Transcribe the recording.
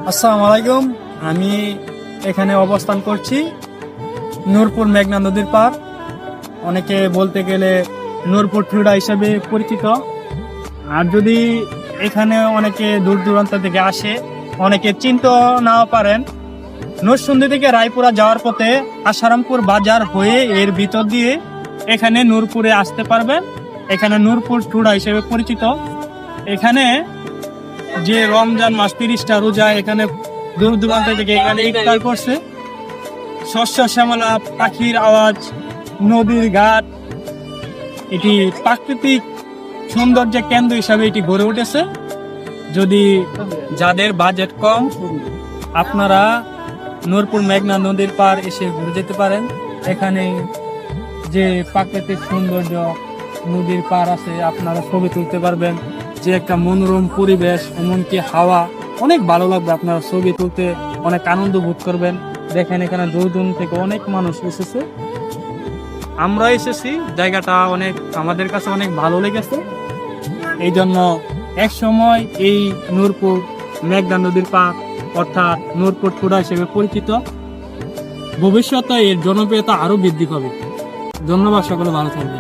আসসালামু আলাইকুম। আমি এখানে অবস্থান করছি নূরপুর মেঘনা নদীর পার, অনেকে বলতে গেলে নূরপুর টুডা হিসেবে পরিচিত। আর যদি এখানে অনেকে দূর দূরান্ত থেকে আসে, অনেকে চিনতে নাও পারেন, নরসিংদী থেকে রায়পুরা যাওয়ার পথে আসারামপুর বাজার হয়ে এর ভিতর দিয়ে এখানে নূরপুরে আসতে পারবেন। এখানে নূরপুর টুডা হিসেবে পরিচিত। এখানে যে রমজান মাস 30টা রোজা এখানে দূর দূরান্ত থেকে এখানে ইফতার করছে। শস্য শ্যামলা, পাখির আওয়াজ, নদীর ঘাট, এটি প্রাকৃতিক সৌন্দর্যের কেন্দ্র হিসাবে এটি গড়ে উঠেছে। যদি যাদের বাজেট কম, আপনারা নূরপুর মেঘনা নদীর পার এসে ঘুরে যেতে পারেন। এখানে যে প্রাকৃতিক সৌন্দর্য, নদীর পার আছে, আপনারা ছবি তুলতে পারবেন। যে একটা মনোরম পরিবেশ, এমনকি হাওয়া, অনেক ভালো লাগবে। আপনারা ছবি তুলতে অনেক আনন্দ বোধ করবেন। দেখেন এখানে দূর দূর থেকে অনেক মানুষ এসেছে, আমরা এসেছি। জায়গাটা অনেক আমাদের কাছে অনেক ভালো লেগেছে। এই জন্য এক সময় এই নূরপুর মেঘনা নদীর পার অর্থাৎ নূরপুর টুডা হিসেবে পরিচিত। ভবিষ্যতে এর জনপ্রিয়তা আরো বৃদ্ধি পাবে। ধন্যবাদ, সকলে ভালো থাকবে।